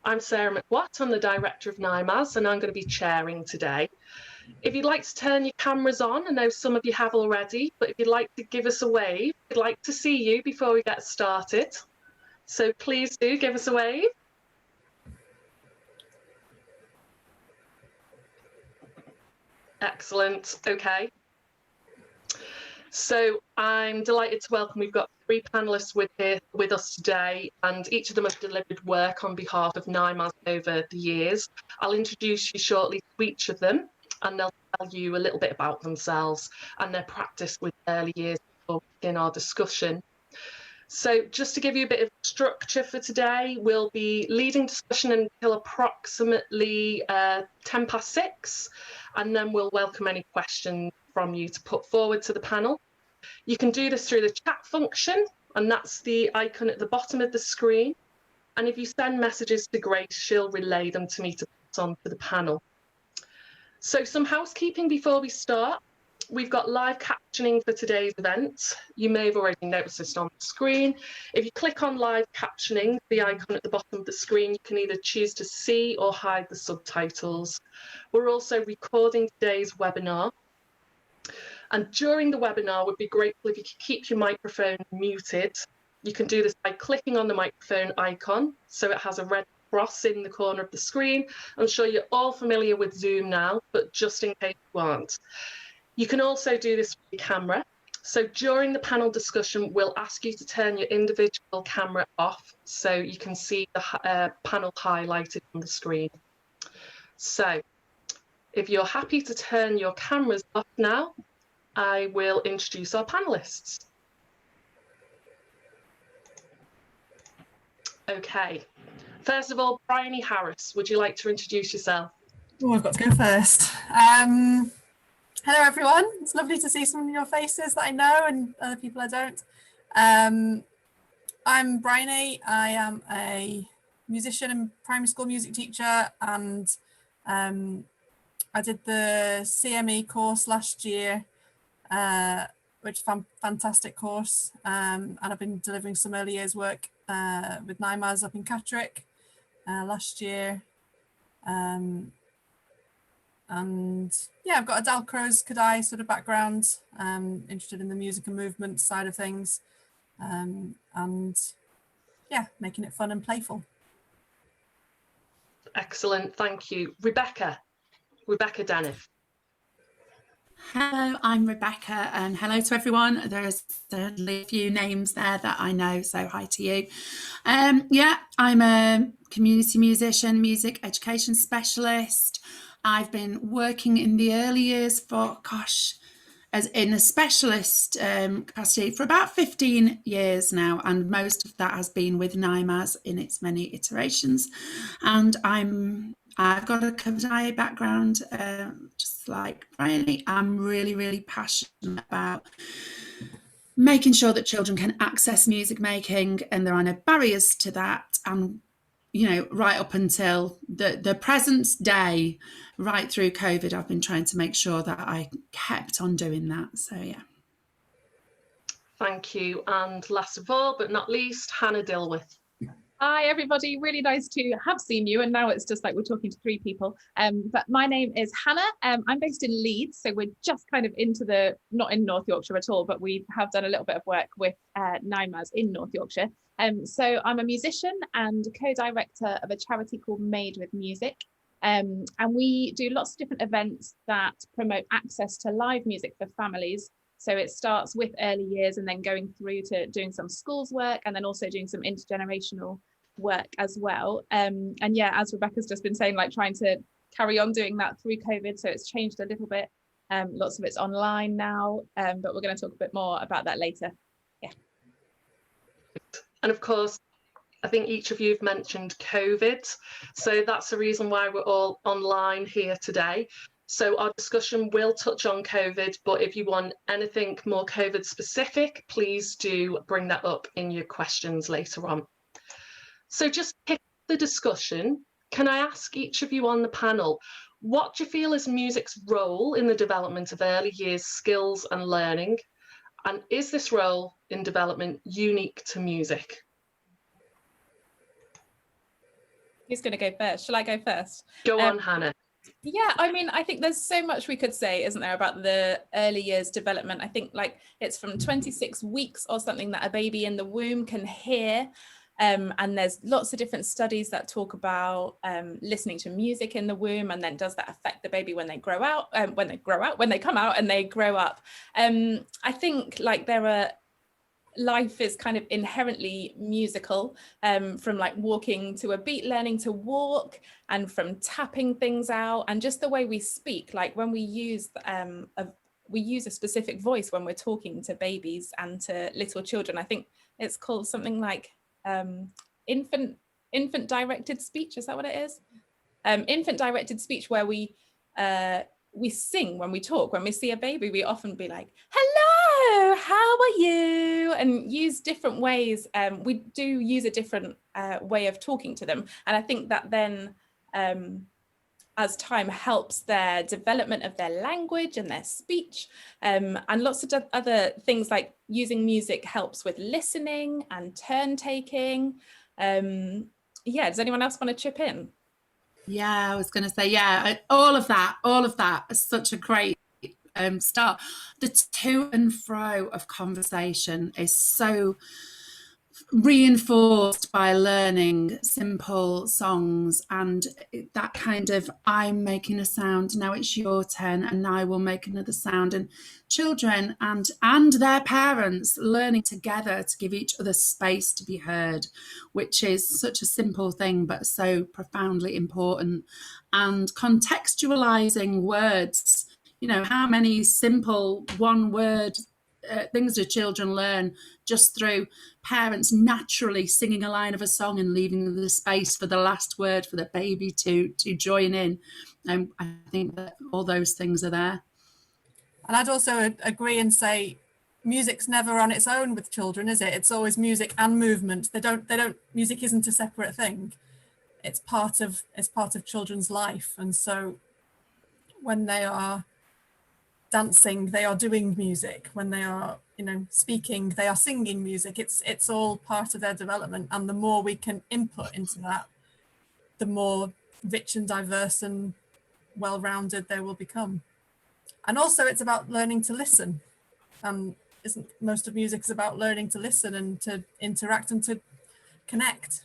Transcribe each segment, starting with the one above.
I'm Sarah McWatt, I'm the Director of NYMAZ, and I'm going to be chairing today. If you'd like to turn your cameras on, I know some of you have already, but if you'd like to give us a wave, we'd like to see you before we get started. So please do give us a wave. Excellent, okay. So I'm delighted to welcome, we've got 3 panellists with us today, and each of them have delivered work on behalf of NYMAZ over the years. I'll introduce you shortly to each of them, and they'll tell you a little bit about themselves and their practice with early years before we begin our discussion. So just to give you a bit of structure for today, we'll be leading discussion until approximately 6:10, and then we'll welcome any questions from you to put forward to the panel. You can do this through the chat function, and that's the icon at the bottom of the screen. And if you send messages to Grace, she'll relay them to me to put on to the panel. So some housekeeping before we start. We've got live captioning for today's event. You may have already noticed this on the screen. If you click on live captioning, the icon at the bottom of the screen, you can either choose to see or hide the subtitles. We're also recording today's webinar. And during the webinar, it would be grateful if you could keep your microphone muted. You can do this by clicking on the microphone icon, so it has a red cross in the corner of the screen. I'm sure you're all familiar with Zoom now, but just in case you aren't. You can also do this with your camera. So during the panel discussion, we'll ask you to turn your individual camera off so you can see the panel highlighted on the screen. So if you're happy to turn your cameras off now, I will introduce our panellists. Okay, first of all, Bryony Harris, would you like to introduce yourself? Oh, I've got to go first. Hello everyone, it's lovely to see some of your faces that I know and other people I don't. I'm Bryony, I am a musician and primary school music teacher, and I did the CME course last year, which is a fantastic course, and I've been delivering some early years work with NYMAZ up in Catterick last year. And yeah, I've got a Dalcroze Kadai sort of background, interested in the music and movement side of things, and yeah, making it fun and playful. Excellent, thank you. Rebecca Denniff. Hello, I'm Rebecca, and hello to everyone. There's certainly a few names there that I know, so hi to you. Yeah, I'm a community musician, music education specialist. I've been working in the early years for, as in a specialist capacity for about 15 years now, and most of that has been with NYMAZ in its many iterations. And I've got a Kadai background, just like Bryony. I'm really, really passionate about making sure that children can access music making, and there are no barriers to that. And you know, right up until the present day, right through COVID, I've been trying to make sure that I kept on doing that. So, yeah. Thank you. And last of all, but not least, Hannah Dilworth. Hi, everybody. Really nice to have seen you. And now it's just like we're talking to 3 people. But my name is Hannah. I'm based in Leeds. So we're just kind of into not in North Yorkshire at all, but we have done a little bit of work with NYMAZ in North Yorkshire. So I'm a musician and co-director of a charity called Made with Music. And we do lots of different events that promote access to live music for families. So it starts with early years and then going through to doing some schools work and then also doing some intergenerational work as well. And yeah, as Rebecca's just been saying, like trying to carry on doing that through COVID. So it's changed a little bit. Lots of it's online now, but we're going to talk a bit more about that later. Yeah. And of course, I think each of you have mentioned COVID. So that's the reason why we're all online here today. So our discussion will touch on COVID, but if you want anything more COVID specific, please do bring that up in your questions later on. So just to kick the discussion, can I ask each of you on the panel, what do you feel is music's role in the development of early years skills and learning? And is this role in development unique to music? Who's going to go first? Shall I go first? Go on, Hannah. Yeah, I mean, I think there's so much we could say, isn't there, about the early years development. I think like it's from 26 weeks or something that a baby in the womb can hear. And there's lots of different studies that talk about listening to music in the womb, and then does that affect the baby when they grow out, when they come out and they grow up. I think like life is kind of inherently musical, from like walking to a beat, learning to walk, and from tapping things out, and just the way we speak, like when we use a specific voice when we're talking to babies and to little children. I think it's called something like infant directed speech. Is that what it is? Infant directed speech, where we sing when we talk. When we see a baby, we often be like, hello, how are you? And use different ways. We do use a different way of talking to them. And I think that then as time helps their development of their language and their speech, and lots of other things, like using music helps with listening and turn taking. Yeah, does anyone else want to chip in? Yeah, I was going to say, yeah, all of that is such a great start. The to and fro of conversation is so reinforced by learning simple songs, and that kind of, I'm making a sound, now it's your turn, and I will make another sound, and children and their parents learning together to give each other space to be heard, which is such a simple thing but so profoundly important. And contextualizing words, you know, how many simple one word things do children learn just through parents naturally singing a line of a song and leaving the space for the last word for the baby to join in. I think that all those things are there. And I'd also agree and say music's never on its own with children, is it? It's always music and movement. Music isn't a separate thing. It's part of children's life. And so when they are dancing, they are doing music. When they are, you know, speaking, they are singing music. It's all part of their development. And the more we can input into that, the more rich and diverse and well-rounded they will become. And also it's about learning to listen. Isn't most of music is about learning to listen and to interact and to connect?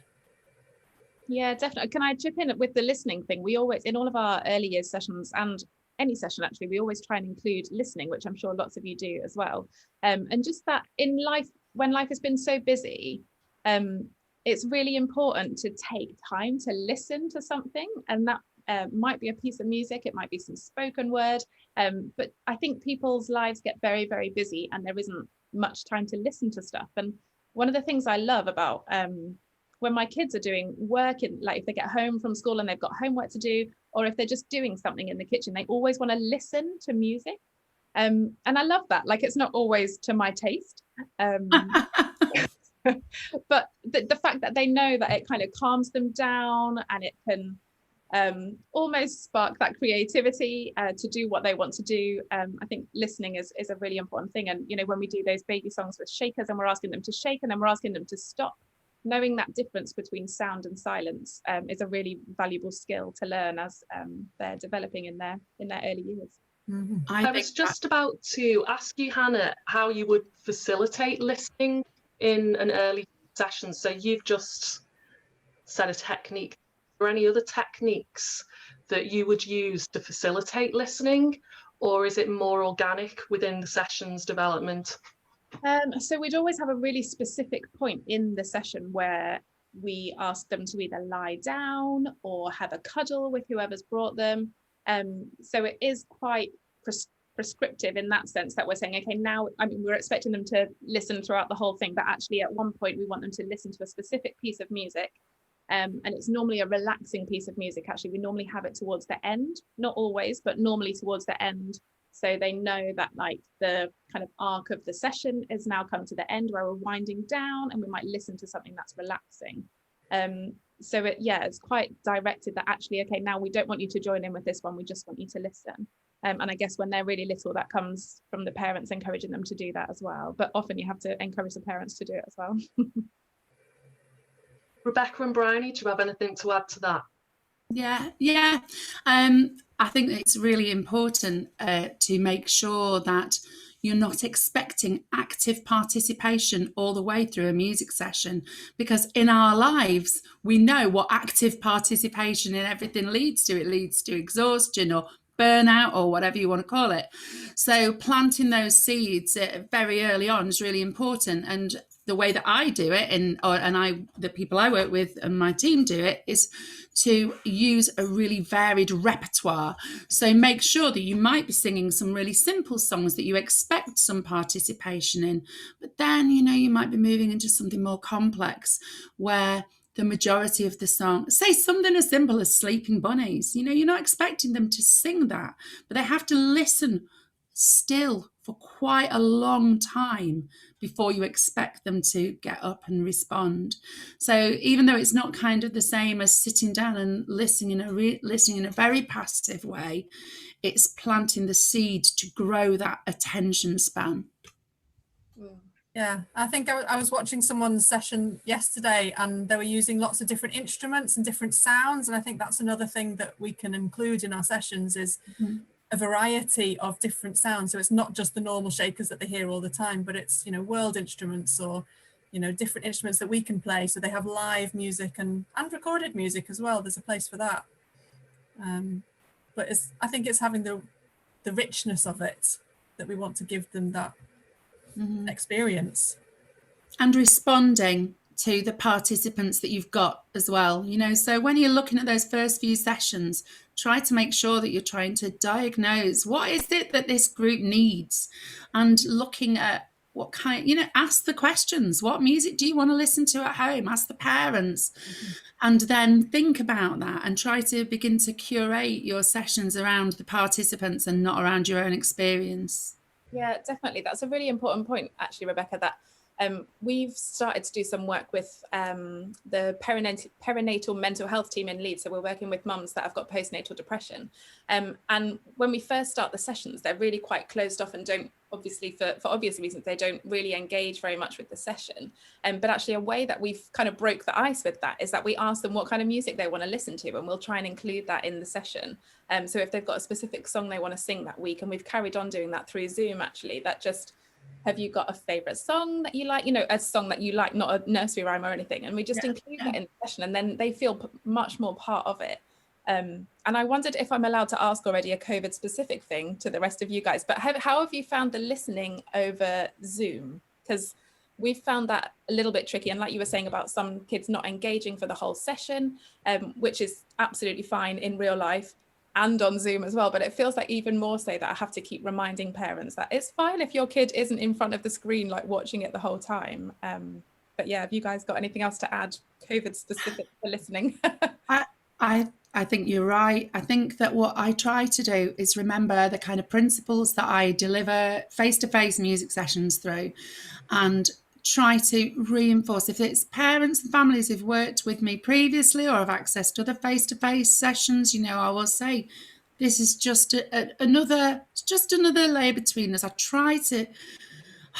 Yeah, definitely. Can I chip in with the listening thing? We always, in all of our early years sessions, and any session actually, we always try and include listening, which I'm sure lots of you do as well. And just that in life, when life has been so busy, it's really important to take time to listen to something. And that might be a piece of music, it might be some spoken word. But I think people's lives get very, very busy and there isn't much time to listen to stuff. And one of the things I love about when my kids are doing work, like if they get home from school and they've got homework to do, or if they're just doing something in the kitchen, they always want to listen to music. And I love that. Like, it's not always to my taste. But the fact that they know that it kind of calms them down and it can almost spark that creativity to do what they want to do. I think listening is a really important thing. And, you know, when we do those baby songs with shakers and we're asking them to shake and then we're asking them to stop, knowing that difference between sound and silence is a really valuable skill to learn as they're developing in their early years. Mm-hmm. I was just about to ask you, Hannah, how you would facilitate listening in an early session. So you've just said a technique. Are there any other techniques that you would use to facilitate listening, or is it more organic within the session's development? So we'd always have a really specific point in the session where we ask them to either lie down or have a cuddle with whoever's brought them. So it is quite prescriptive in that sense, that we're saying, okay, now, I mean, we're expecting them to listen throughout the whole thing, but actually at one point we want them to listen to a specific piece of music. And it's normally a relaxing piece of music. Actually, we normally have it towards the end, not always, but normally towards the end. So they know that like the kind of arc of the session is now come to the end where we're winding down and we might listen to something that's relaxing. So it's quite directed that actually, okay, now we don't want you to join in with this one, we just want you to listen. And I guess when they're really little, that comes from the parents encouraging them to do that as well. But often you have to encourage the parents to do it as well. Rebecca and Bryony, do you have anything to add to that? Yeah. I think it's really important to make sure that you're not expecting active participation all the way through a music session, because in our lives, we know what active participation in everything leads to. It leads to exhaustion or burnout or whatever you want to call it. So planting those seeds very early on is really important. And the way that I do it, the people I work with and my team do it, is to use a really varied repertoire. So make sure that you might be singing some really simple songs that you expect some participation in, but then, you might be moving into something more complex where the majority of the song, say something as simple as Sleeping Bunnies, you're not expecting them to sing that, but they have to listen still for quite a long time before you expect them to get up and respond. So even though it's not kind of the same as sitting down and listening in a very passive way, it's planting the seed to grow that attention span. Yeah, I think I was watching someone's session yesterday and they were using lots of different instruments and different sounds. And I think that's another thing that we can include in our sessions is a variety of different sounds. So it's not just the normal shakers that they hear all the time, but it's, world instruments or, different instruments that we can play. So they have live music and recorded music as well. There's a place for that. But I think it's having the richness of it that we want to give them that experience. And responding to the participants that you've got as well. So when you're looking at those first few sessions, try to make sure that you're trying to diagnose what is it that this group needs, and looking at what kind, ask the questions. What music do you want to listen to at home? Ask the parents. And then think about that and try to begin to curate your sessions around the participants and not around your own experience. Yeah, definitely. That's a really important point, actually, Rebecca, that we've started to do some work with the perinatal mental health team in Leeds. So we're working with mums that have got postnatal depression. And when we first start the sessions, they're really quite closed off and don't, obviously, for obvious reasons, they don't really engage very much with the session. But actually a way that we've kind of broke the ice with that is that we ask them what kind of music they want to listen to, and we'll try and include that in the session. So if they've got a specific song they want to sing that week, and we've carried on doing that through Zoom, actually, that just, have you got a favorite song that you like, a song that you like, not a nursery rhyme or anything, and we just include that in the session, and then they feel much more part of it. And I wondered if I'm allowed to ask already a COVID specific thing to the rest of you guys, but how have you found the listening over Zoom? Because we've found that a little bit tricky, and like you were saying about some kids not engaging for the whole session, which is absolutely fine in real life and on Zoom as well, but it feels like even more so that I have to keep reminding parents that it's fine if your kid isn't in front of the screen, like watching it the whole time. But yeah, have you guys got anything else to add, COVID specific for listening? I think you're right. I think that what I try to do is remember the kind of principles that I deliver face-to-face music sessions through, and try to reinforce, if it's parents and families who've worked with me previously or have accessed other face-to-face sessions, I will say, this is just another layer between us. I try to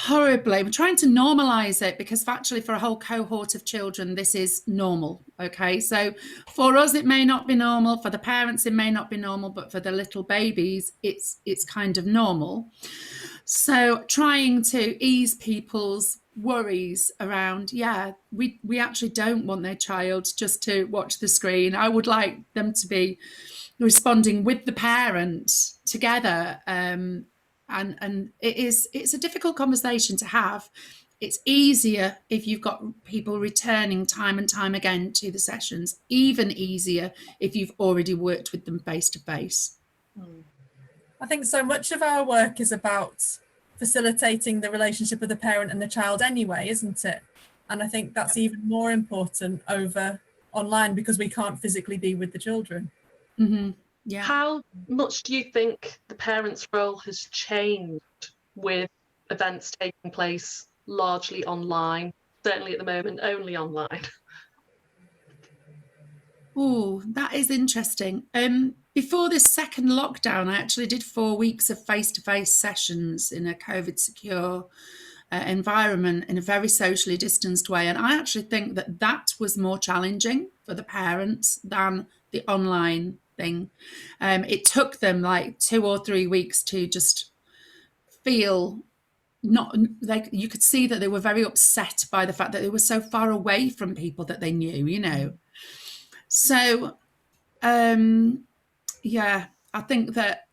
we're trying to normalize it, because actually for a whole cohort of children, this is normal. Okay, so for us, it may not be normal, for the parents, it may not be normal, but for the little babies, it's kind of normal. So trying to ease people's worries around, we actually don't want their child just to watch the screen. I would like them to be responding with the parent together. And it's a difficult conversation to have. It's easier if you've got people returning time and time again to the sessions, even easier if you've already worked with them face to face. I think so much of our work is about facilitating the relationship of the parent and the child anyway, isn't it? And I think that's even more important over online, because we can't physically be with the children. Yeah. How much do you think the parents' role has changed with events taking place largely online? Certainly at the moment, only online. Oh, that is interesting. Before this second lockdown, I actually did 4 weeks of face-to-face sessions in a COVID secure environment in a very socially distanced way. And I actually think that that was more challenging for the parents than the online thing. It took them like 2 or 3 weeks to just feel not like, you could see that they were very upset by the fact that they were so far away from people that they knew, you know. So yeah, I think that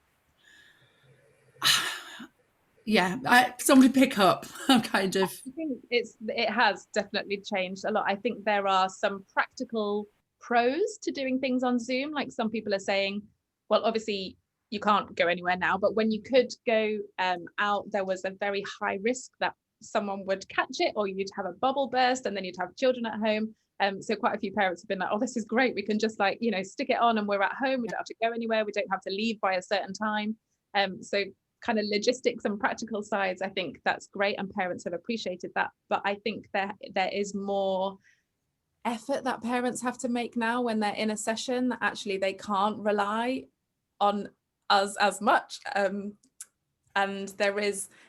somebody pick up. I'm kind of, I think it has definitely changed a lot. I think there are some practical pros to doing things on Zoom. Like, some people are saying, well, obviously you can't go anywhere now, but when you could go out, there was a very high risk that someone would catch it, or you'd have a bubble burst, and then you'd have children at home. So quite a few parents have been like, oh, this is great, we can just, like, you know, stick it on and we're at home, we don't have to go anywhere, we don't have to leave by a certain time. So kind of logistics and practical sides, I think that's great, and parents have appreciated that. But I think there is more effort that parents have to make now when they're in a session, that actually they can't rely on us as much. And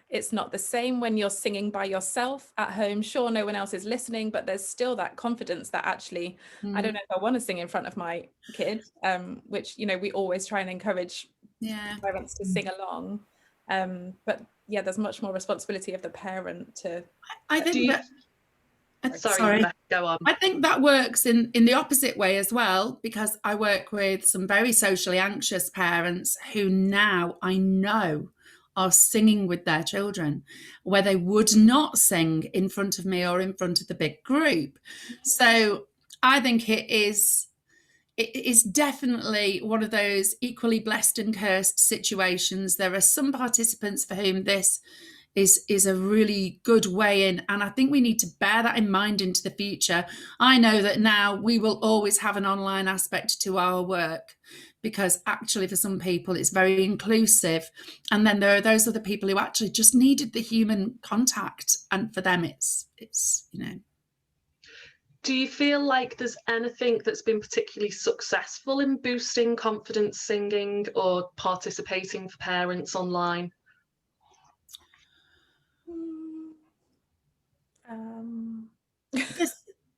it's not the same when you're singing by yourself at home. Sure, no one else is listening, but there's still that confidence that actually, I don't know if I want to sing in front of my kid, which, you know, we always try and encourage parents to sing along. But yeah, there's much more responsibility of the parent to. I think Sorry, go on. I think that works in the opposite way as well, because I work with some very socially anxious parents who now I know are singing with their children where they would not sing in front of me or in front of the big group. So I think it is definitely one of those equally blessed and cursed situations. There are some participants for whom this is a really good way in, and I think we need to bear that in mind into the future. I know that now we will always have an online aspect to our work, because actually for some people it's very inclusive, and then there are those other people who actually just needed the human contact, and for them it's you know. Do you feel like there's anything that's been particularly successful in boosting confidence singing or participating for parents online?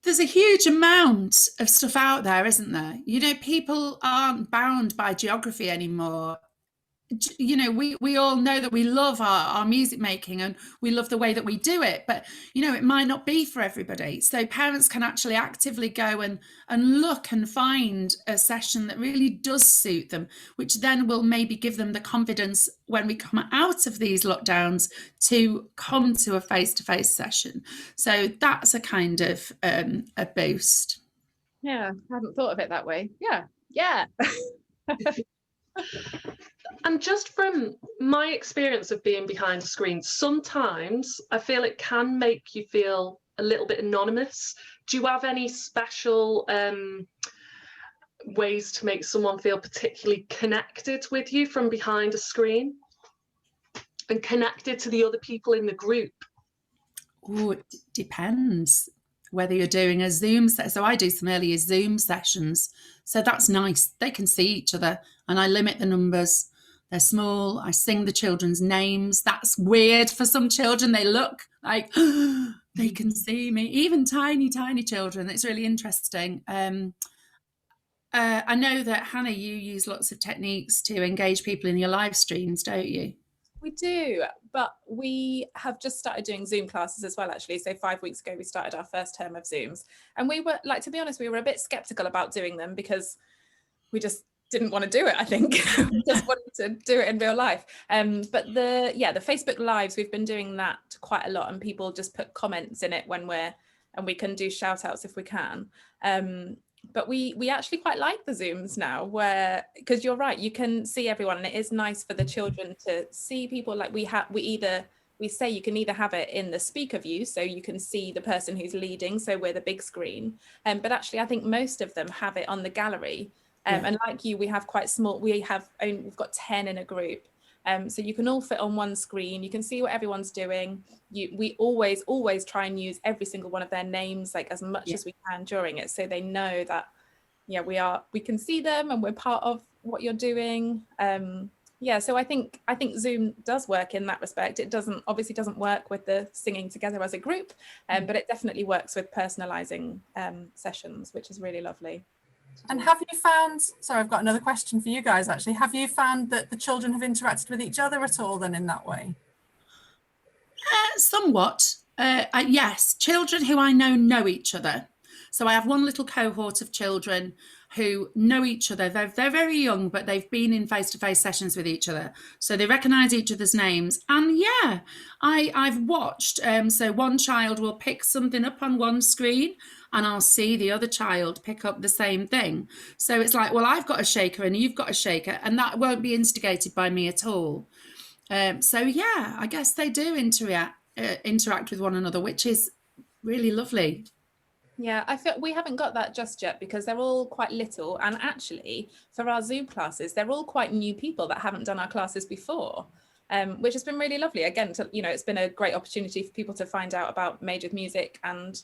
There's a huge amount of stuff out there, isn't there? You know, people aren't bound by geography anymore. You know, we all know that we love our music making and we love the way that we do it, but you know, it might not be for everybody. So parents can actually actively go and look and find a session that really does suit them, which then will maybe give them the confidence when we come out of these lockdowns to come to a face-to-face session. So that's a kind of a boost. Yeah, I hadn't thought of it that way. Yeah. And just from my experience of being behind a screen, sometimes I feel it can make you feel a little bit anonymous. Do you have any special ways to make someone feel particularly connected with you from behind a screen and connected to the other people in the group? Oh, it depends whether you're doing a Zoom session. So I do some earlier Zoom sessions. So that's nice. They can see each other, and I limit the numbers. They're small. I sing the children's names. That's weird for some children. They look like they can see me, even tiny, tiny children. It's really interesting. I know that, Hannah, you use lots of techniques to engage people in your live streams, don't you? We do, but we have just started doing Zoom classes as well, actually. So 5 weeks ago, we started our first term of Zooms. And we were, like, to be honest, we were a bit skeptical about doing them because we just didn't want to do it, I think. We just wanted to do it in real life. But the Facebook Lives, we've been doing that quite a lot, and people just put comments in it and we can do shout outs if we can. But we actually quite like the Zooms now, where, because you're right, you can see everyone, and it is nice for the children to see people. Like we say you can either have it in the speaker view, so you can see the person who's leading, so we're the big screen, but actually I think most of them have it on the gallery. And like you, we have quite small, we've got 10 in a group. So you can all fit on one screen. You can see what everyone's doing. We always try and use every single one of their names, like as much as we can during it, so they know that we can see them and we're part of what you're doing. Yeah, so I think Zoom does work in that respect. It obviously doesn't work with the singing together as a group, but it definitely works with personalising sessions, which is really lovely. And have you found, sorry, I've got another question for you guys actually, have you found that the children have interacted with each other at all then in that way? Somewhat. Yes, children who I know each other. So I have one little cohort of children who know each other. They're very young, but they've been in face-to-face sessions with each other. So they recognise each other's names. And yeah, I've watched. So one child will pick something up on one screen and I'll see the other child pick up the same thing. So it's like, well, I've got a shaker and you've got a shaker, and that won't be instigated by me at all. So yeah, I guess they do interact with one another, which is really lovely. Yeah, I feel we haven't got that just yet because they're all quite little, and actually for our Zoom classes, they're all quite new people that haven't done our classes before, which has been really lovely. Again, it's been a great opportunity for people to find out about Made with Music and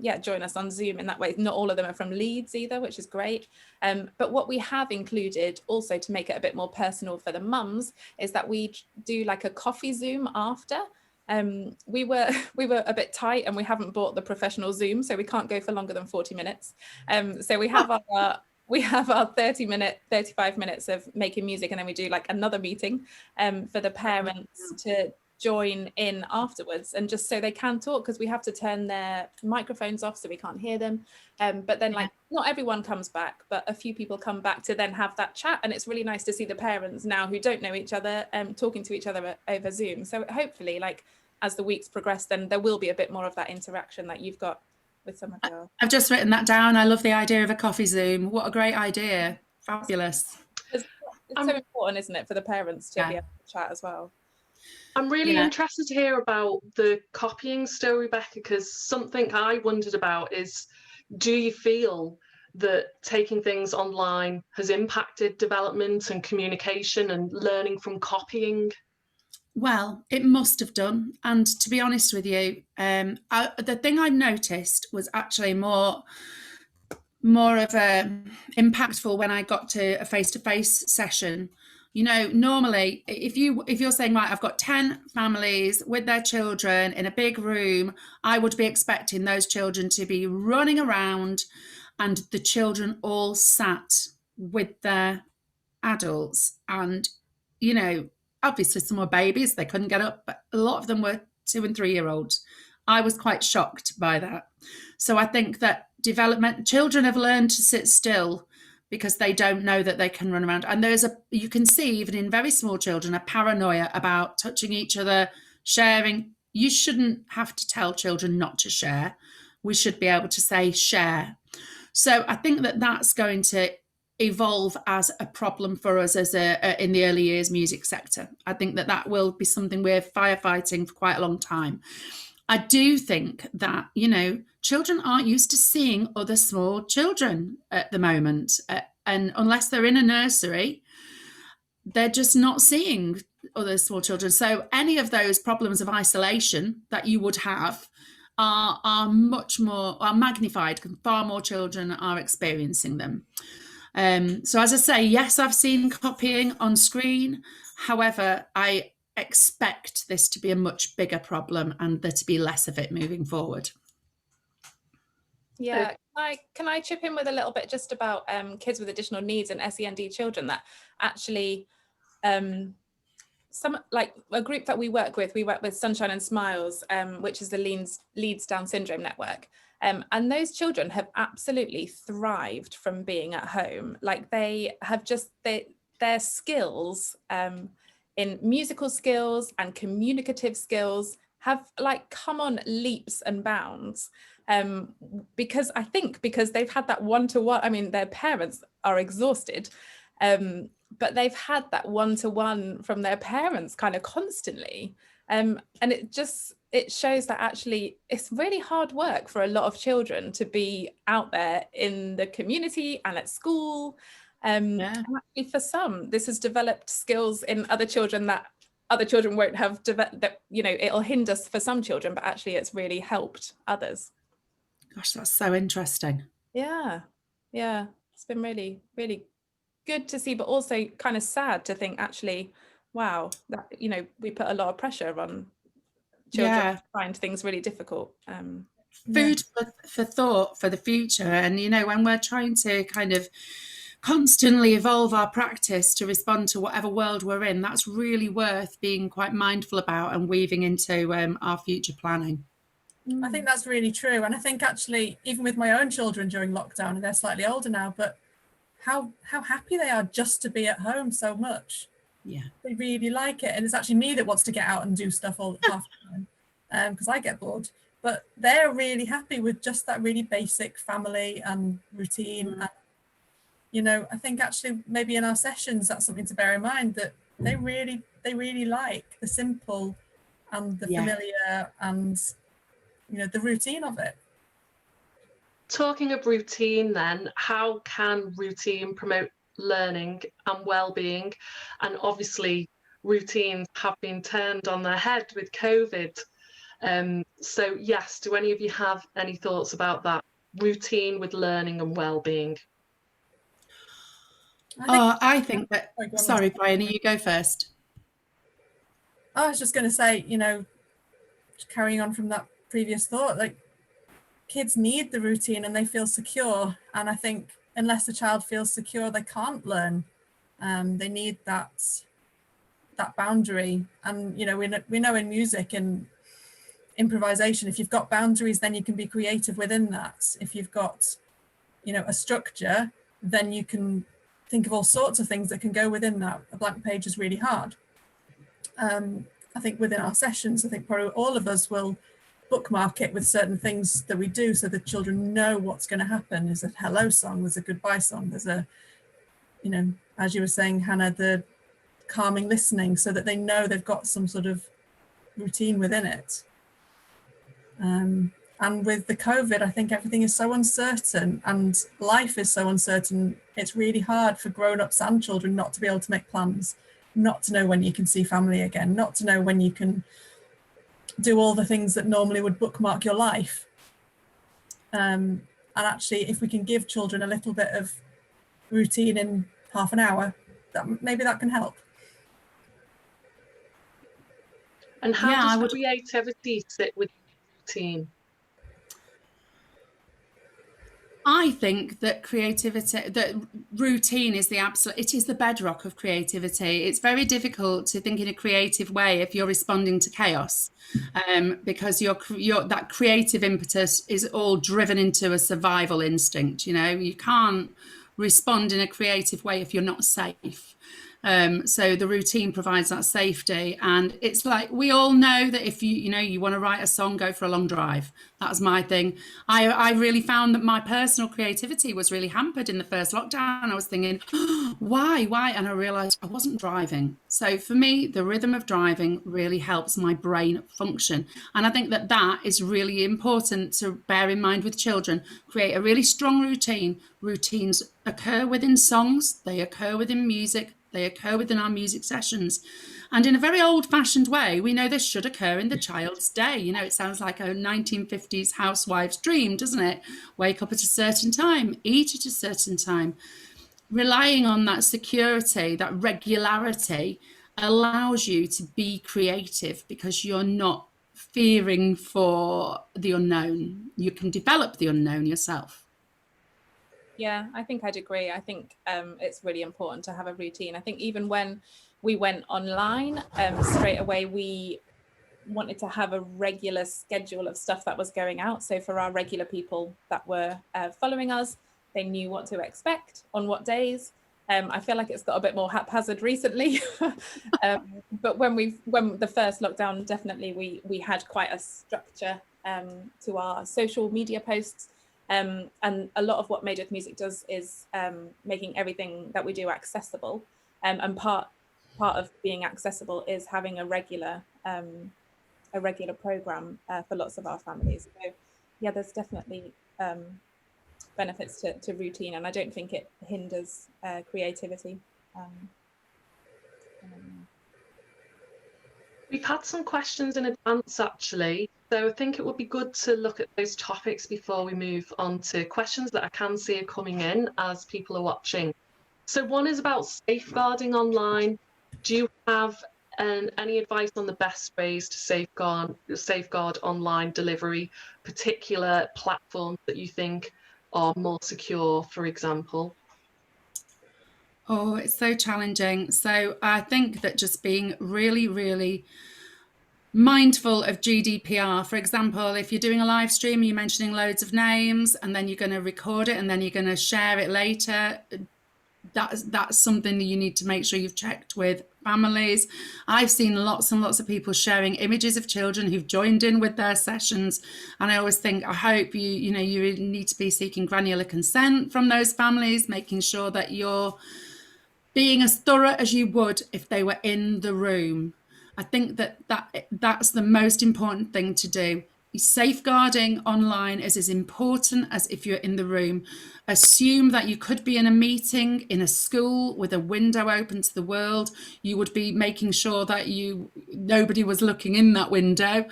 yeah, join us on Zoom in that way. Not all of them are from Leeds either, which is great. But what we have included also to make it a bit more personal for the mums is that we do like a coffee Zoom after. We were a bit tight and we haven't bought the professional Zoom, so we can't go for longer than 40 minutes. So we have our 30-minute, 35 minutes of making music, and then we do like another meeting for the parents to join in afterwards, and just so they can talk, because we have to turn their microphones off so we can't hear them. But then like not everyone comes back, but a few people come back to then have that chat, and it's really nice to see the parents now who don't know each other talking to each other over Zoom. So hopefully, like as the weeks progress, then there will be a bit more of that interaction that you've got with some of your... I've just written that down. I love the idea of a coffee Zoom. What a great idea. Fabulous. It's so important, isn't it, for the parents to be able to chat as well. I'm really interested to hear about the copying still, Rebecca, because something I wondered about is, do you feel that taking things online has impacted development and communication and learning from copying? Well, it must have done. And to be honest with you, the thing I noticed was actually more of a impactful when I got to a face-to-face session. You know, normally if you're saying, right, I've got 10 families with their children in a big room, I would be expecting those children to be running around and the children all sat with their adults. And, you know, obviously some were babies, they couldn't get up, but a lot of them were 2 and 3 year olds. I was quite shocked by that. So I think that children have learned to sit still because they don't know that they can run around. And you can see even in very small children, a paranoia about touching each other, sharing. You shouldn't have to tell children not to share. We should be able to say share. So I think that that's going to evolve as a problem for us as in the early years music sector. I think that will be something we're firefighting for quite a long time. I do think that, you know, children aren't used to seeing other small children at the moment. And unless they're in a nursery, they're just not seeing other small children. So any of those problems of isolation that you would have are much more, are magnified because far more children are experiencing them. So as I say, yes, I've seen copying on screen. However, I expect this to be a much bigger problem and there to be less of it moving forward. Yeah, can I chip in with a little bit just about kids with additional needs and SEND children that actually some, like a group that we work with Sunshine and Smiles, which is the Leeds Down Syndrome Network. And those children have absolutely thrived from being at home. Like they have just, their skills in musical skills and communicative skills have like come on leaps and bounds. Because they've had that one-to-one, I mean, their parents are exhausted, but they've had that one-to-one from their parents kind of constantly. And it shows that actually it's really hard work for a lot of children to be out there in the community and at school. And actually for some, this has developed skills in other children that other children won't have developed, that, you know, it'll hinder for some children, but actually it's really helped others. Gosh, that's so interesting. Yeah. It's been really, really good to see, but also kind of sad to think, actually, wow, that, you know, we put a lot of pressure on children to find things really difficult. Food for thought for the future. And, you know, when we're trying to kind of constantly evolve our practice to respond to whatever world we're in, that's really worth being quite mindful about and weaving into our future planning. I think that's really true. And I think actually, even with my own children during lockdown, and they're slightly older now, but how happy they are just to be at home so much. Yeah. They really like it. And it's actually me that wants to get out and do stuff all half the time, because I get bored. But they're really happy with just that really basic family and routine. And, you know, I think actually maybe in our sessions, that's something to bear in mind, that they really like the simple and the familiar and, you know, the routine of it. Talking of routine then, how can routine promote learning and well-being? And obviously routines have been turned on their head with COVID. So yes, do any of you have any thoughts about that? Routine with learning and well-being. I think that, sorry, Bryony, you go first. I was just going to say, you know, carrying on from that previous thought, like kids need the routine and they feel secure. And I think unless the child feels secure, they can't learn. They need that boundary. And, you know, we know in music and improvisation, if you've got boundaries, then you can be creative within that. If you've got, you know, a structure, then you can think of all sorts of things that can go within that. A blank page is really hard. I think within our sessions, I think probably all of us will bookmark it with certain things that we do so the children know what's going to happen. There's a hello song, there's a goodbye song, there's a, you know, as you were saying, Hannah, the calming listening, so that they know they've got some sort of routine within it. And with the COVID, I think everything is so uncertain and life is so uncertain. It's really hard for grown-ups and children not to be able to make plans, not to know when you can see family again, not to know when you can do all the things that normally would bookmark your life. And actually, if we can give children a little bit of routine in half an hour, maybe that can help. And how does creativity sit with routine? I think that that routine is it is the bedrock of creativity. It's very difficult to think in a creative way if you're responding to chaos, because that creative impetus is all driven into a survival instinct. You know, you can't respond in a creative way if you're not safe. So the routine provides that safety, and it's like we all know that if you want to write a song, go for a long drive. That's my thing. I really found that my personal creativity was really hampered in the first lockdown. I was thinking, why? And I realised I wasn't driving. So for me, the rhythm of driving really helps my brain function, and I think that is really important to bear in mind with children. Create a really strong routine. Routines occur within songs. They occur within music. They occur within our music sessions. And in a very old-fashioned way, we know this should occur in the child's day. You know, it sounds like a 1950s housewife's dream, doesn't it? Wake up at a certain time, eat at a certain time. Relying on that security, that regularity, allows you to be creative because you're not fearing for the unknown. You can develop the unknown yourself. Yeah, I think I'd agree. I think it's really important to have a routine. I think even when we went online, straight away we wanted to have a regular schedule of stuff that was going out. So for our regular people that were following us, they knew what to expect on what days. I feel like it's got a bit more haphazard recently, but when the first lockdown, definitely we had quite a structure to our social media posts. And a lot of what Made with Music does is making everything that we do accessible, and part of being accessible is having a regular program for lots of our families. So yeah, there's definitely benefits to routine, and I don't think it hinders creativity. We've had some questions in advance actually, so I think it would be good to look at those topics before we move on to questions that I can see are coming in as people are watching. So one is about safeguarding online. Do you have any advice on the best ways to safeguard online delivery, particular platforms that you think are more secure, for example? Oh, it's so challenging. So I think that just being really, really mindful of GDPR. For example, if you're doing a live stream, you're mentioning loads of names, and then you're going to record it and then you're going to share it later. That's something that you need to make sure you've checked with families. I've seen lots and lots of people sharing images of children who've joined in with their sessions, and I always think, I hope you need to be seeking granular consent from those families, making sure that you're being as thorough as you would if they were in the room. I think that's the most important thing to do. Safeguarding online is as important as if you're in the room. Assume that you could be in a meeting in a school with a window open to the world. You would be making sure that nobody was looking in that window.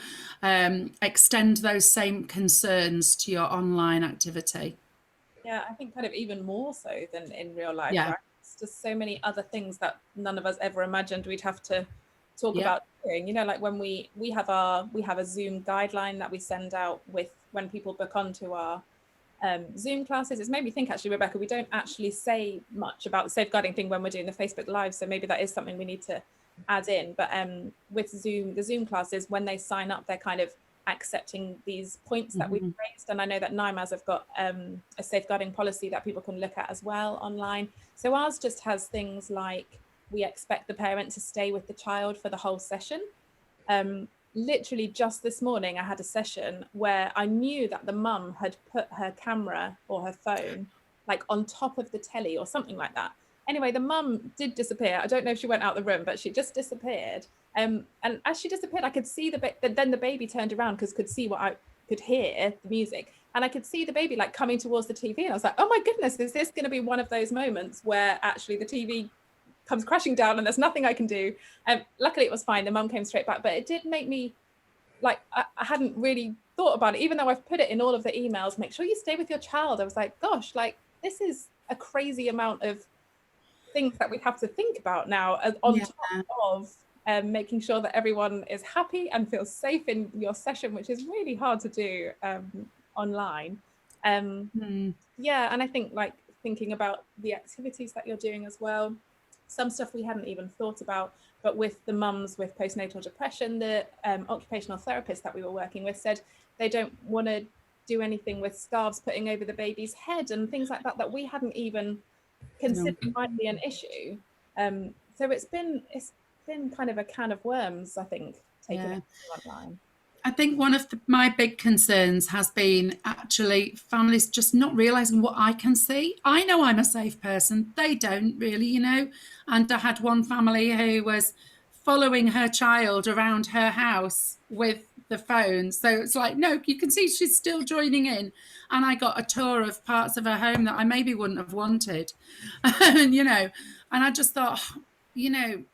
Extend those same concerns to your online activity. Yeah, I think kind of even more so than in real life. Yeah. Right? It's just so many other things that none of us ever imagined we'd have to talk about doing. You know, like when we have a Zoom guideline that we send out with when people book onto our Zoom classes. It's made me think, actually, Rebecca, we don't actually say much about the safeguarding thing when we're doing the Facebook Live, so maybe that is something we need to add in. But with Zoom, the Zoom classes, when they sign up, they're kind of accepting these points that we've raised, and I know that NYMAZ have got a safeguarding policy that people can look at as well online. So ours just has things like, we expect the parent to stay with the child for the whole session. Literally just this morning, I had a session where I knew that the mum had put her camera or her phone like on top of the telly or something like that. Anyway, the mum did disappear. I don't know if she went out the room, but she just disappeared. And as she disappeared, I could see then the baby turned around because could see what I could hear, the music. And I could see the baby like coming towards the TV. And I was like, oh my goodness, is this going to be one of those moments where actually the TV comes crashing down and there's nothing I can do? Luckily it was fine. The mum came straight back, but it did make me like, I hadn't really thought about it, even though I've put it in all of the emails, make sure you stay with your child. I was like, gosh, like this is a crazy amount of things that we have to think about now on top of making sure that everyone is happy and feels safe in your session, which is really hard to do online. Yeah, and I think like thinking about the activities that you're doing as well, some stuff we hadn't even thought about, but with the mums with postnatal depression, the occupational therapist that we were working with said they don't want to do anything with scarves putting over the baby's head and things like that we hadn't even considered might be an issue. So it's been kind of a can of worms, I think, taking it online. I think one of my big concerns has been actually families just not realising what I can see. I know I'm a safe person. They don't really, you know. And I had one family who was following her child around her house with the phone. So it's like, no, you can see she's still joining in. And I got a tour of parts of her home that I maybe wouldn't have wanted. And, you know, and I just thought, you know,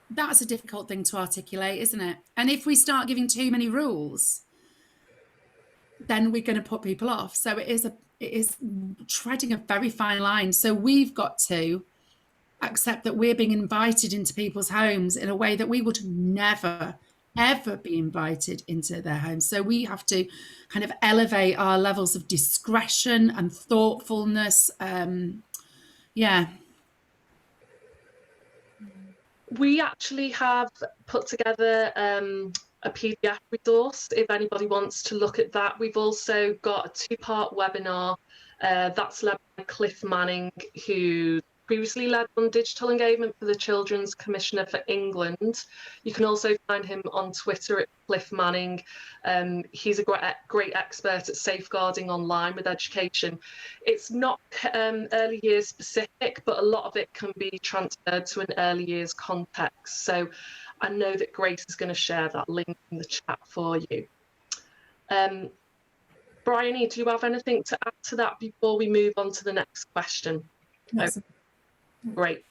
that's a difficult thing to articulate, isn't it? And if we start giving too many rules, then we're going to put people off. So it is treading a very fine line. So we've got to accept that we're being invited into people's homes in a way that we would never, ever be invited into their homes. So we have to kind of elevate our levels of discretion and thoughtfulness. We actually have put together a PDF resource if anybody wants to look at that. We've also got a 2-part webinar that's led by Cliff Manning, who previously led on digital engagement for the Children's Commissioner for England. You can also find him on Twitter at Cliff Manning. He's a great expert at safeguarding online with education. It's not early years specific, but a lot of it can be transferred to an early years context. So I know that Grace is going to share that link in the chat for you. Bryony, do you have anything to add to that before we move on to the next question? Yes. Great.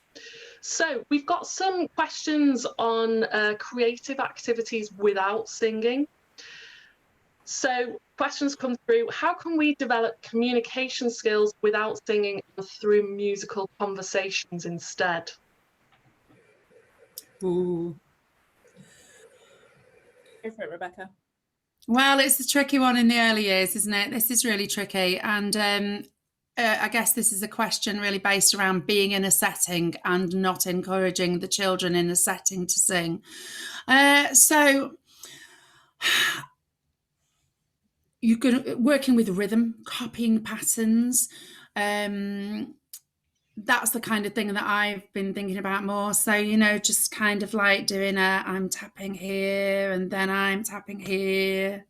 So we've got some questions on creative activities without singing. So questions come through. How can we develop communication skills without singing and through musical conversations instead? Ooh. Go for it, Rebecca. Well, it's a tricky one in the early years, isn't it? This is really tricky. And I guess this is a question really based around being in a setting and not encouraging the children in a setting to sing. So you could working with rhythm, copying patterns. That's the kind of thing that I've been thinking about more. So, you know, just kind of like doing I'm tapping here and then I'm tapping here.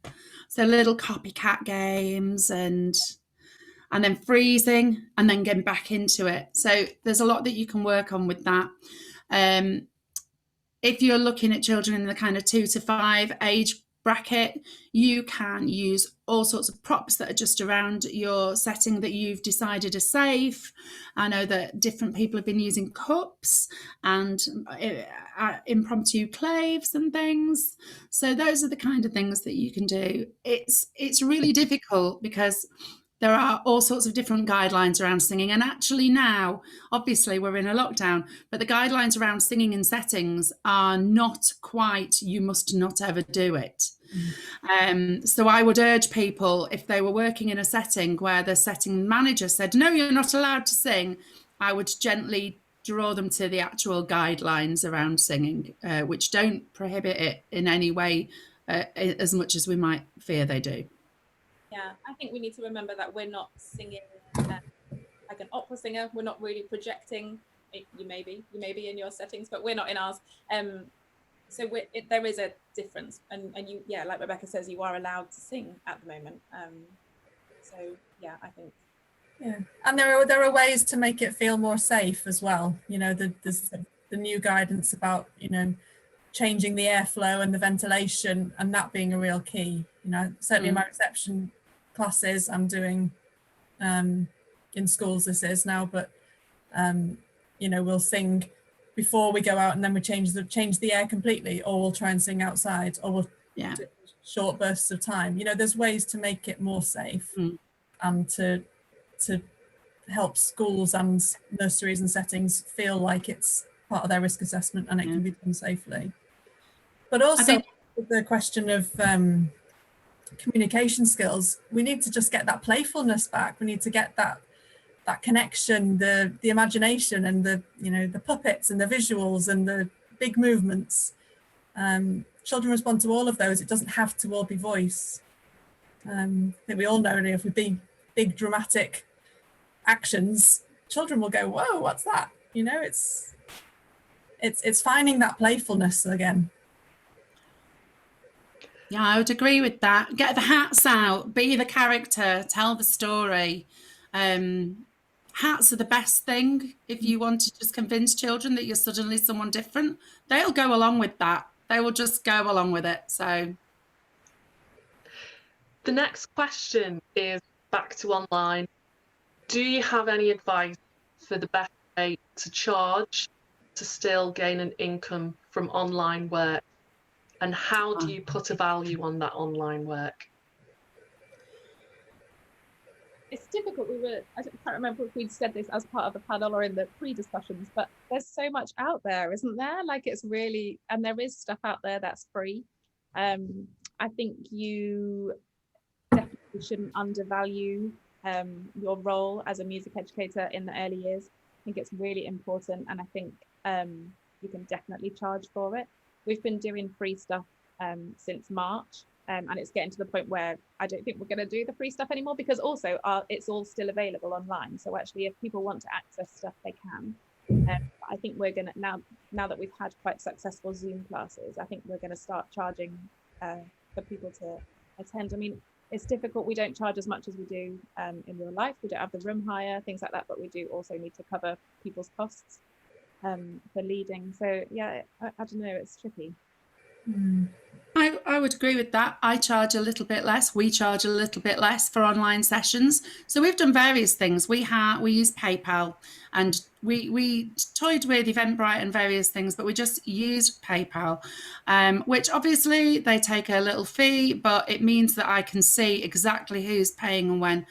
So little copycat games and then freezing and then getting back into it. So there's a lot that you can work on with that. If you're looking at children in the kind of 2 to 5 age bracket, you can use all sorts of props that are just around your setting that you've decided are safe. I know that different people have been using cups and impromptu claves and things. So those are the kind of things that you can do. It's really difficult because there are all sorts of different guidelines around singing. And actually now, obviously, we're in a lockdown, but the guidelines around singing in settings are not quite, you must not ever do it. So I would urge people, if they were working in a setting where the setting manager said, no, you're not allowed to sing, I would gently draw them to the actual guidelines around singing, which don't prohibit it in any way as much as we might fear they do. Yeah, I think we need to remember that we're not singing like an opera singer. We're not really projecting. You may be in your settings, but we're not in ours. So there is a difference, and you, yeah, like Rebecca says, you are allowed to sing at the moment. So yeah, I think. Yeah, and there are ways to make it feel more safe as well. You know, there's the new guidance about, you know, changing the airflow and the ventilation, and that being a real key. You know, certainly in my reception classes I'm doing, in schools this is now, but you know, we'll sing before we go out and then we change the air completely, or we'll try and sing outside, or we'll do short bursts of time. You know, there's ways to make it more safe and to help schools and nurseries and settings feel like it's part of their risk assessment and it can be done safely. But also the question of communication skills, we need to just get that playfulness back. We need to get that connection, the imagination, and the, you know, the puppets and the visuals and the big movements. Children respond to all of those. It doesn't have to all be voice. I think we all know that if we be big dramatic actions, children will go, whoa, what's that? You know, it's finding that playfulness again. Yeah, I would agree with that. Get the hats out, be the character, tell the story. Hats are the best thing if you want to just convince children that you're suddenly someone different. They'll go along with that. They will just go along with it. So the next question is back to online. Do you have any advice for the best way to charge to still gain an income from online work? And how do you put a value on that online work? It's difficult. I can't remember if we'd said this as part of the panel or in the pre-discussions, but there's so much out there, isn't there? Like, it's really, and there is stuff out there that's free. I think you definitely shouldn't undervalue your role as a music educator in the early years. I think it's really important, and I think you can definitely charge for it. We've been doing free stuff since March, and it's getting to the point where I don't think we're going to do the free stuff anymore, because also it's all still available online. So actually, if people want to access stuff, they can. I think we're going to, now that we've had quite successful Zoom classes, I think we're going to start charging for people to attend. I mean, it's difficult. We don't charge as much as we do in real life. We don't have the room hire, things like that, but we do also need to cover people's costs for leading. So yeah, I don't know, it's tricky. I would agree with that. I charge a little bit less. We charge a little bit less for online sessions. So we've done various things. We use PayPal, and we toyed with Eventbrite and various things, but we just used PayPal, which obviously they take a little fee, but it means that I can see exactly who's paying and when,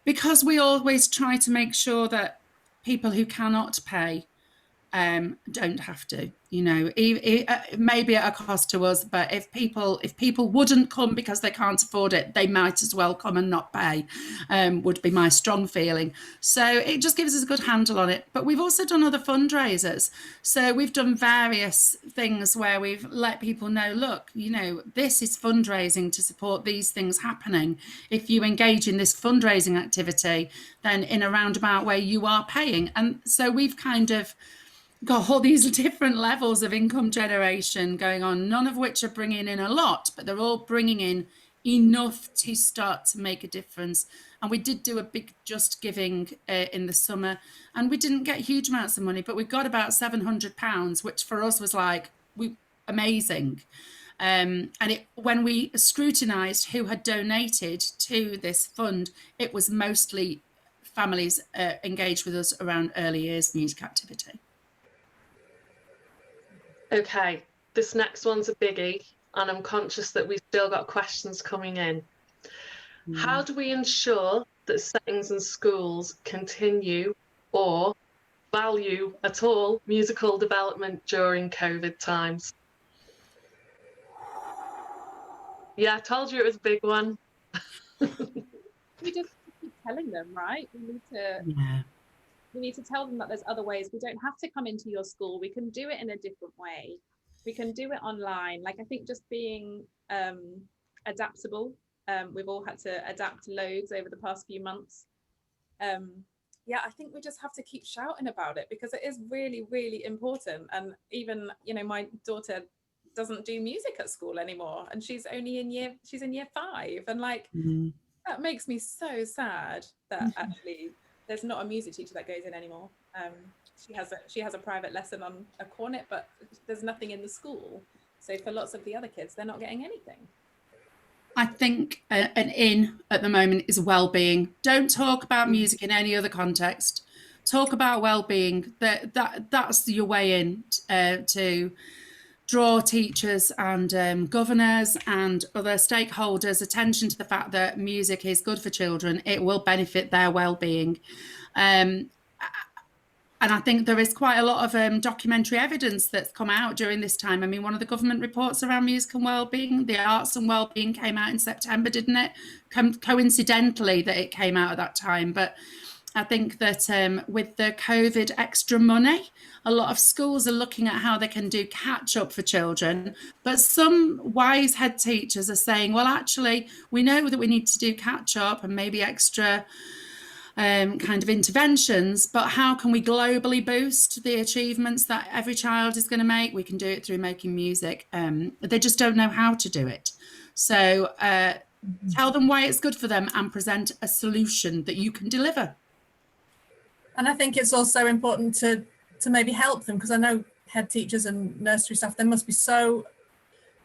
because we always try to make sure that people who cannot pay don't have to, maybe at a cost to us, but if people wouldn't come because they can't afford it, they might as well come and not pay, would be my strong feeling. So it just gives us a good handle on it. But we've also done other fundraisers. So we've done various things where we've let people know, look, this is fundraising to support these things happening. If you engage in this fundraising activity, then in a roundabout way you are paying. And so we've kind of got all these different levels of income generation going on, none of which are bringing in a lot, but they're all bringing in enough to start to make a difference. And we did do a big Just Giving in the summer, and we didn't get huge amounts of money, but we got about £700, which for us was like amazing. And when we scrutinised who had donated to this fund, it was mostly families engaged with us around early years music activity. Okay, this next one's a biggie, and I'm conscious that we've still got questions coming in. How do we ensure that settings and schools continue or value at all musical development during COVID times? Yeah, I told you it was a big one. We just keep telling them, right? We need to tell them that there's other ways. We don't have to come into your school. We can do it in a different way. We can do it online. Like, I think just being adaptable. We've all had to adapt loads over the past few months. Yeah, I think we just have to keep shouting about it, because it is really, really important. And even, my daughter doesn't do music at school anymore, and she's in year 5, and that makes me so sad that actually there's not a music teacher that goes in anymore. She has a private lesson on a cornet, but there's nothing in the school. So for lots of the other kids, they're not getting anything. I think an in at the moment is well-being. Don't talk about music in any other context. Talk about well-being. That's your way in to draw teachers and governors and other stakeholders' attention to the fact that music is good for children. It will benefit their well-being. And I think there is quite a lot of documentary evidence that's come out during this time. I mean, one of the government reports around music and wellbeing, the arts and wellbeing, came out in September, didn't it? Coincidentally that it came out at that time. But I think that with the COVID extra money, a lot of schools are looking at how they can do catch up for children. But some wise head teachers are saying, well, actually, we know that we need to do catch up and maybe extra kind of interventions, but how can we globally boost the achievements that every child is going to make? We can do it through making music. They just don't know how to do it. So tell them why it's good for them and present a solution that you can deliver. And I think it's also important to maybe help them, because I know head teachers and nursery staff, they must be so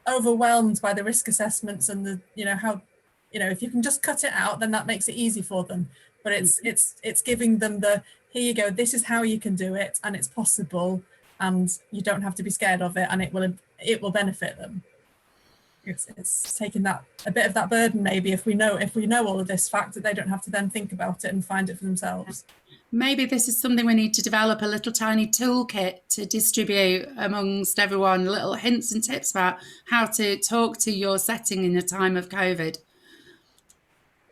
overwhelmed by the risk assessments and the, how, if you can just cut it out, then that makes it easy for them. But it's giving them here you go, this is how you can do it, and it's possible, and you don't have to be scared of it, and it will benefit them. It's taking a bit of that burden, maybe, if we know all of this fact, that they don't have to then think about it and find it for themselves. Maybe this is something we need to develop, a little tiny toolkit to distribute amongst everyone, little hints and tips about how to talk to your setting in a time of COVID.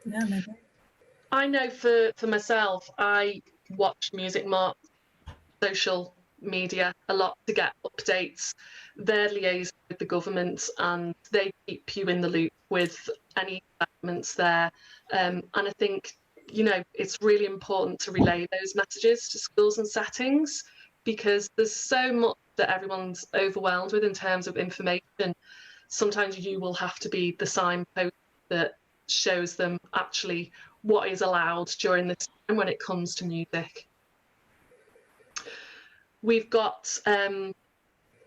Yeah, maybe. I know for myself, I watch Music Mark social media a lot to get updates. They're liaising with the government, and they keep you in the loop with any developments there. And I think, it's really important to relay those messages to schools and settings, because there's so much that everyone's overwhelmed with in terms of information. Sometimes you will have to be the signpost that shows them actually what is allowed during this time when it comes to music. We've got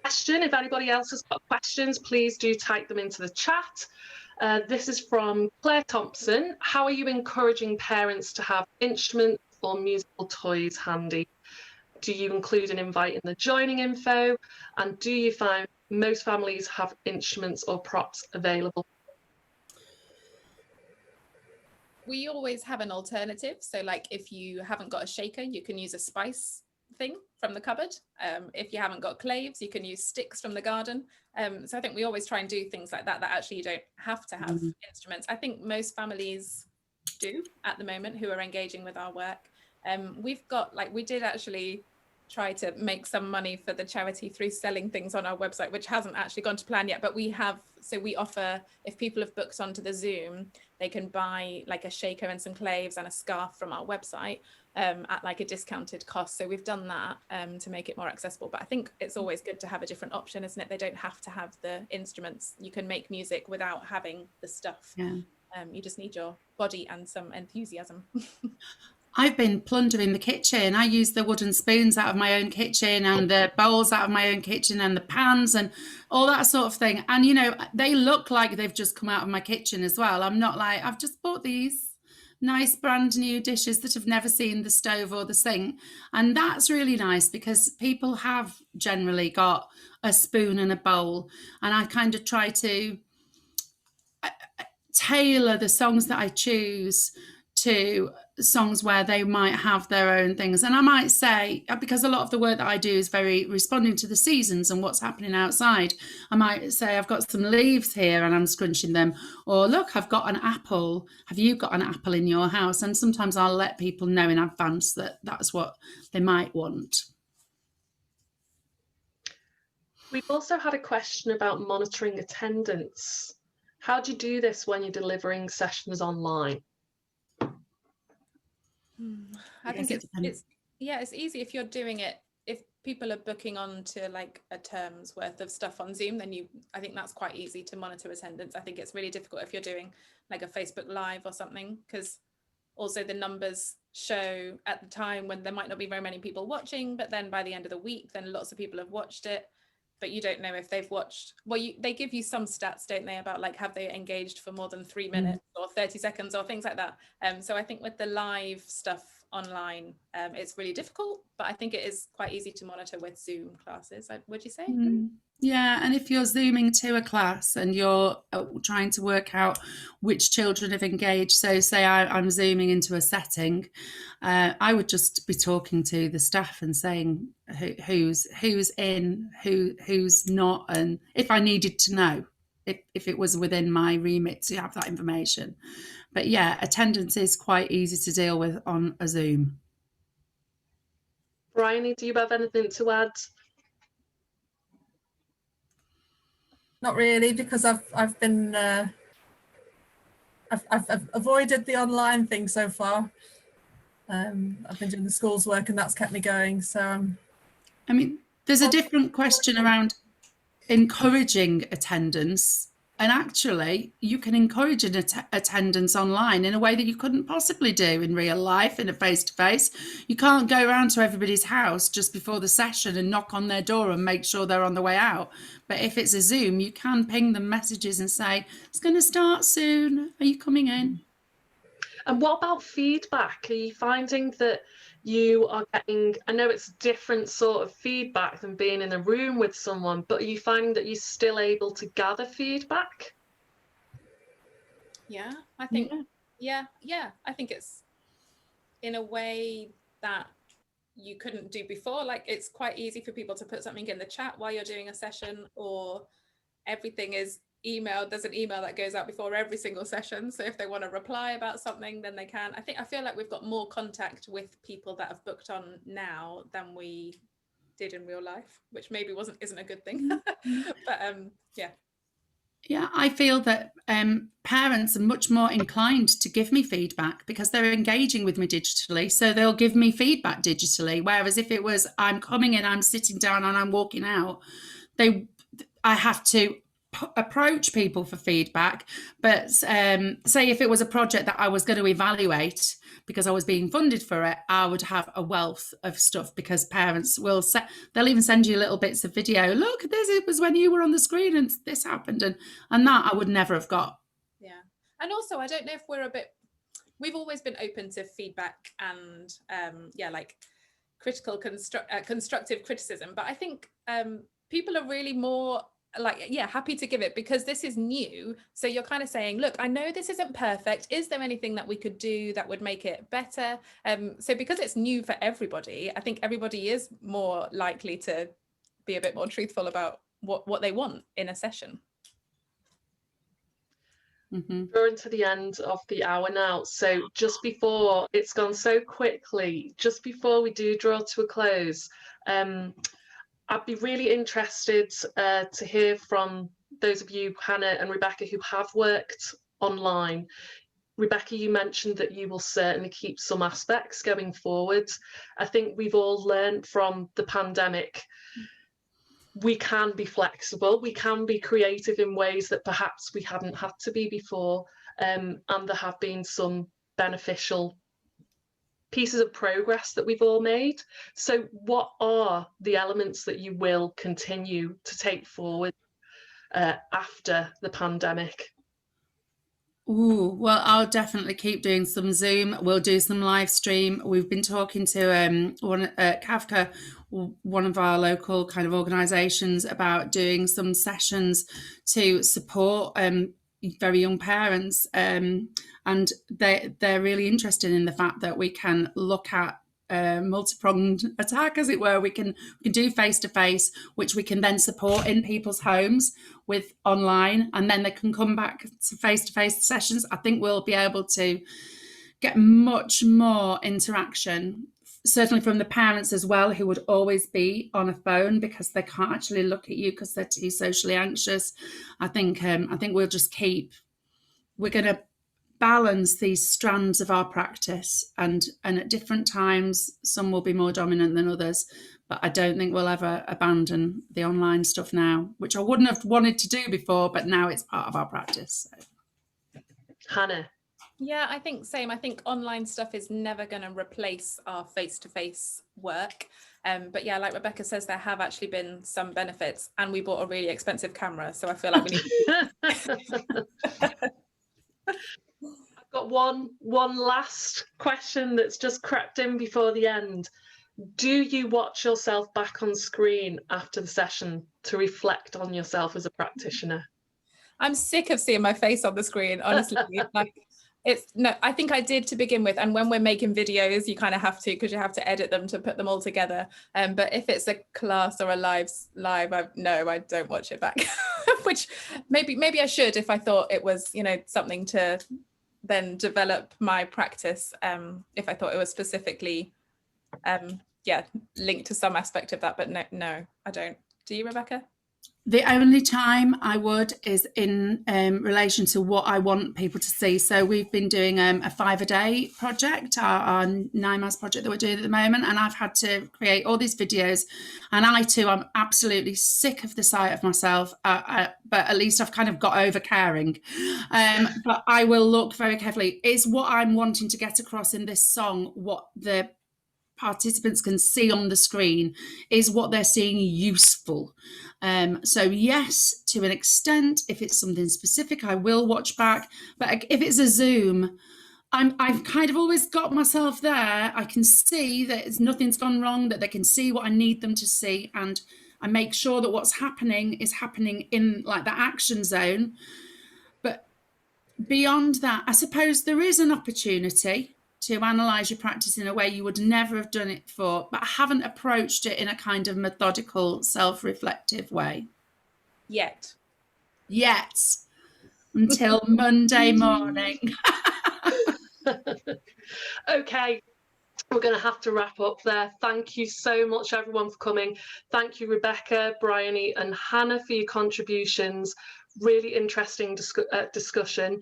question. If anybody else has got questions, please do type them into the chat. This is from Claire Thompson. How are you encouraging parents to have instruments or musical toys handy? Do you include an invite in the joining info? And do you find most families have instruments or props available? We always have an alternative. So like if you haven't got a shaker, you can use a spice thing from the cupboard. If you haven't got claves, you can use sticks from the garden. So I think we always try and do things like that, that actually you don't have to have instruments. I think most families do at the moment who are engaging with our work. We've got, like, we did actually try to make some money for the charity through selling things on our website, which hasn't actually gone to plan yet, but we have, so we offer, if people have booked onto the Zoom, they can buy like a shaker and some claves and a scarf from our website at like a discounted cost. So we've done that to make it more accessible, but I think it's always good to have a different option, isn't it? They don't have to have the instruments. You can make music without having the stuff. Yeah. You just need your body and some enthusiasm. I've been plundering the kitchen. I use the wooden spoons out of my own kitchen and the bowls out of my own kitchen and the pans and all that sort of thing. And, you know, they look like they've just come out of my kitchen as well. I'm not like, I've just bought these nice brand new dishes that have never seen the stove or the sink. And that's really nice because people have generally got a spoon and a bowl. And I kind of try to tailor the songs that I choose to songs where they might have their own things. And I might say, because a lot of the work that I do is very responding to the seasons and what's happening outside, I might say, I've got some leaves here and I'm scrunching them, or look, I've got an apple. Have you got an apple in your house? And sometimes I'll let people know in advance that that's what they might want. We've also had a question about monitoring attendance. How do you do this when you're delivering sessions online? I think it's easy if you're doing it. If people are booking on to like a term's worth of stuff on Zoom, then I think that's quite easy to monitor attendance. I think it's really difficult if you're doing like a Facebook Live or something, because also the numbers show at the time when there might not be very many people watching, but then by the end of the week, then lots of people have watched it. But you don't know if they've watched, well, they give you some stats, don't they, about like, have they engaged for more than 3 minutes or 30 seconds or things like that. So I think with the live stuff online, it's really difficult, but I think it is quite easy to monitor with Zoom classes, would you say? Yeah, and if you're Zooming to a class and you're trying to work out which children have engaged, so say I'm Zooming into a setting, I would just be talking to the staff and saying who's in, who's not, and if I needed to know, if it was within my remit to have that information. But yeah, attendance is quite easy to deal with on a Zoom. Bryony, do you have anything to add? Not really, because I've been I've avoided the online thing so far. I've been doing the school's work and that's kept me going. So I mean, there's a different question around encouraging attendance, and actually you can encourage an attendance online in a way that you couldn't possibly do in real life, in a face-to-face. You can't go around to everybody's house just before the session and knock on their door and make sure they're on the way out. But if it's a Zoom, you can ping them messages and say, it's going to start soon, are you coming in? And what about feedback? Are you finding that you are getting, I know it's different sort of feedback than being in a room with someone, but are you finding that you're still able to gather feedback? Yeah, I think, yeah, I think it's in a way that you couldn't do before. Like, it's quite easy for people to put something in the chat while you're doing a session, or everything is emailed. There's an email that goes out before every single session, so if they want to reply about something, then they can. I feel like we've got more contact with people that have booked on now than we did in real life, which maybe isn't a good thing. But yeah, I feel that parents are much more inclined to give me feedback because they're engaging with me digitally, so they'll give me feedback digitally, whereas if it was I'm coming in, I'm sitting down and I'm walking out, I have to approach people for feedback, but say if it was a project that I was going to evaluate because I was being funded for it, I would have a wealth of stuff, because parents will they'll even send you little bits of video. Look, it was when you were on the screen and this happened, and that I would never have got. Yeah, and also I don't know if we've always been open to feedback and like critical constructive criticism, but I think people are really more like, happy to give it, because this is new. So you're kind of saying, look, I know this isn't perfect. Is there anything that we could do that would make it better? So because it's new for everybody, I think everybody is more likely to be a bit more truthful about what they want in a session. We're into the end of the hour now, so just before, it's gone so quickly, just before we do draw to a close, I'd be really interested to hear from those of you, Hannah and Rebecca, who have worked online. Rebecca, you mentioned that you will certainly keep some aspects going forward. I think we've all learned from the pandemic, we can be flexible, we can be creative in ways that perhaps we hadn't had to be before, and there have been some beneficial pieces of progress that we've all made. So what are the elements that you will continue to take forward after the pandemic? Ooh, well, I'll definitely keep doing some Zoom. We'll do some live stream. We've been talking to Kafka, one of our local kind of organisations, about doing some sessions to support very young parents, and they're really interested in the fact that we can look at multi-pronged attack, as it were. We can do face-to-face, which we can then support in people's homes with online, and then they can come back to face-to-face sessions. I think we'll be able to get much more interaction, certainly from the parents as well, who would always be on a phone because they can't actually look at you because they're too socially anxious. I think we'll just we're going to balance these strands of our practice, and at different times some will be more dominant than others, but I don't think we'll ever abandon the online stuff now, which I wouldn't have wanted to do before, but now it's part of our practice. So. Hannah? Yeah, I think same. I think online stuff is never going to replace our face-to-face work. But yeah, like Rebecca says, there have actually been some benefits, and we bought a really expensive camera, so I feel like we need I've got one last question that's just crept in before the end. Do you watch yourself back on screen after the session to reflect on yourself as a practitioner? I'm sick of seeing my face on the screen, honestly. I think I did to begin with, and when we're making videos you kind of have to, because you have to edit them to put them all together, but if it's a class or a live I don't watch it back. Which maybe I should, if I thought it was, something to then develop my practice, if I thought it was specifically linked to some aspect of that, but no, I don't. Do you, Rebecca? The only time I would is in relation to what I want people to see. So we've been doing a 5-a-day project, our NYMAZ project that we're doing at the moment, and I've had to create all these videos, and I too am absolutely sick of the sight of myself, but at least I've kind of got over caring. But I will look very carefully. Is what I'm wanting to get across in this song what the participants can see on the screen? Is what they're seeing useful? So yes, to an extent, if it's something specific, I will watch back. But if it's a Zoom, I've kind of always got myself there. I can see that nothing's gone wrong, that they can see what I need them to see, and I make sure that what's happening is happening in like the action zone. But beyond that, I suppose there is an opportunity to analyse your practice in a way you would never have done it before, but I haven't approached it in a kind of methodical, self-reflective way. Yet. Until Monday morning. Okay, we're going to have to wrap up there. Thank you so much, everyone, for coming. Thank you, Rebecca, Bryony and Hannah, for your contributions. Really interesting discussion.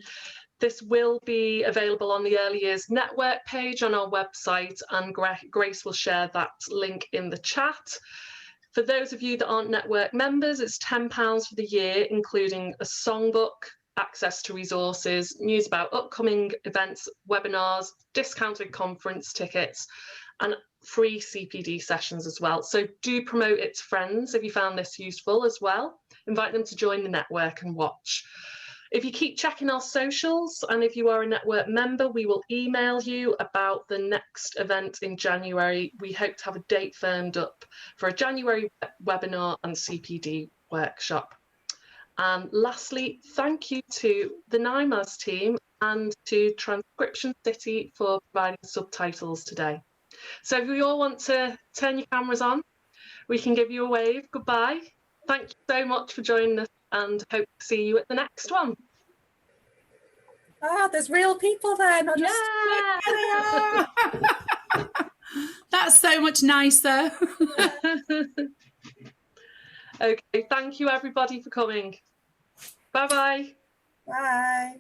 This will be available on the Early Years Network page on our website, and Grace will share that link in the chat. For those of you that aren't network members, it's £10 for the year, including a songbook, access to resources, news about upcoming events, webinars, discounted conference tickets, and free CPD sessions as well. So do promote it to friends if you found this useful as well. Invite them to join the network and watch. If you keep checking our socials, and if you are a network member, we will email you about the next event in January. We hope to have a date firmed up for a January webinar and CPD workshop. And lastly, thank you to the NYMAZ team and to Transcription City for providing subtitles today. So if we all want to turn your cameras on, we can give you a wave. Goodbye. Thank you so much for joining us, and hope to see you at the next one. Ah, there's real people there, not just... Yeah. That's so much nicer. Okay, thank you everybody for coming. Bye-bye. Bye.